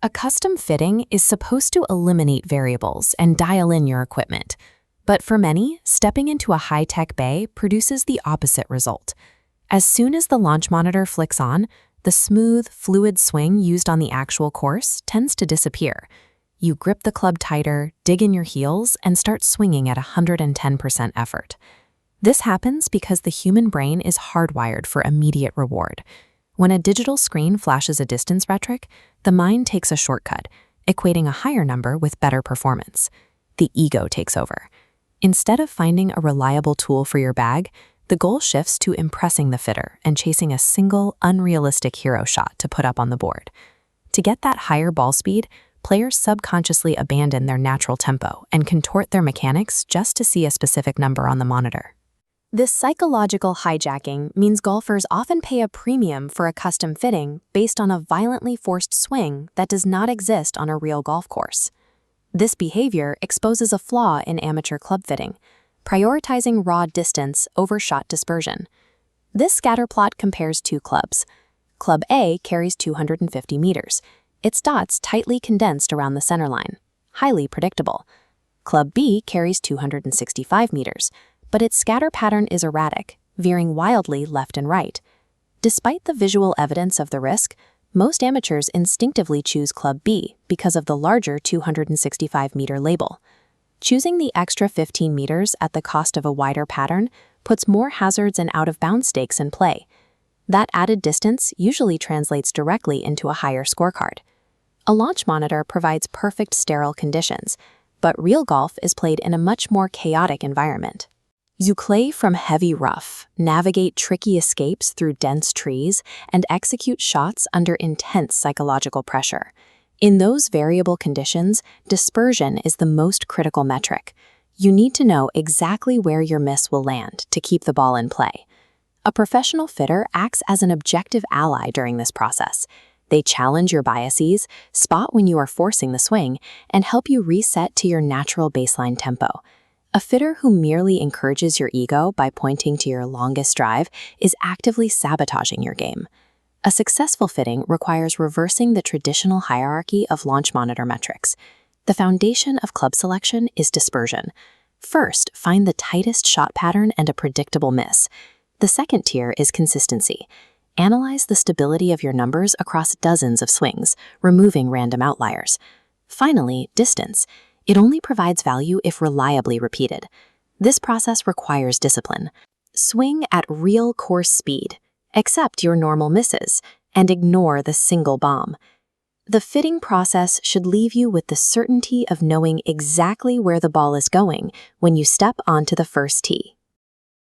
A custom fitting is supposed to eliminate variables and dial in your equipment. But for many, stepping into a high-tech bay produces the opposite result. As soon as the launch monitor flicks on, the smooth, fluid swing used on the actual course tends to disappear. You grip the club tighter, dig in your heels, and start swinging at 110% effort. This happens because the human brain is hardwired for immediate reward. When a digital screen flashes a distance metric, the mind takes a shortcut, equating a higher number with better performance. The ego takes over. Instead of finding a reliable tool for your bag, the goal shifts to impressing the fitter and chasing a single, unrealistic hero shot to put up on the board. To get that higher ball speed, players subconsciously abandon their natural tempo and contort their mechanics just to see a specific number on the monitor. This psychological hijacking means golfers often pay a premium for a custom fitting based on a violently forced swing that does not exist on a real golf course. This behavior exposes a flaw in amateur club fitting, prioritizing raw distance over shot dispersion. This scatterplot compares two clubs. Club A carries 250 meters, its dots tightly condensed around the center line, highly predictable. Club B carries 265 meters, but its scatter pattern is erratic, veering wildly left and right. Despite the visual evidence of the risk, most amateurs instinctively choose Club B because of the larger 265-meter label. Choosing the extra 15 meters at the cost of a wider pattern puts more hazards and out-of-bounds stakes in play. That added distance usually translates directly into a higher scorecard. A launch monitor provides perfect sterile conditions, but real golf is played in a much more chaotic environment. You play from heavy rough, navigate tricky escapes through dense trees, and execute shots under intense psychological pressure. In those variable conditions, dispersion is the most critical metric. You need to know exactly where your miss will land to keep the ball in play. A professional fitter acts as an objective ally during this process. They challenge your biases, spot when you are forcing the swing, and help you reset to your natural baseline tempo. A fitter who merely encourages your ego by pointing to your longest drive is actively sabotaging your game. A successful fitting requires reversing the traditional hierarchy of launch monitor metrics. The foundation of club selection is dispersion. First, find the tightest shot pattern and a predictable miss. The second tier is consistency. Analyze the stability of your numbers across dozens of swings, removing random outliers. Finally, distance. It only provides value if reliably repeated. This process requires discipline. Swing at real course speed, accept your normal misses, and ignore the single bomb. The fitting process should leave you with the certainty of knowing exactly where the ball is going when you step onto the first tee.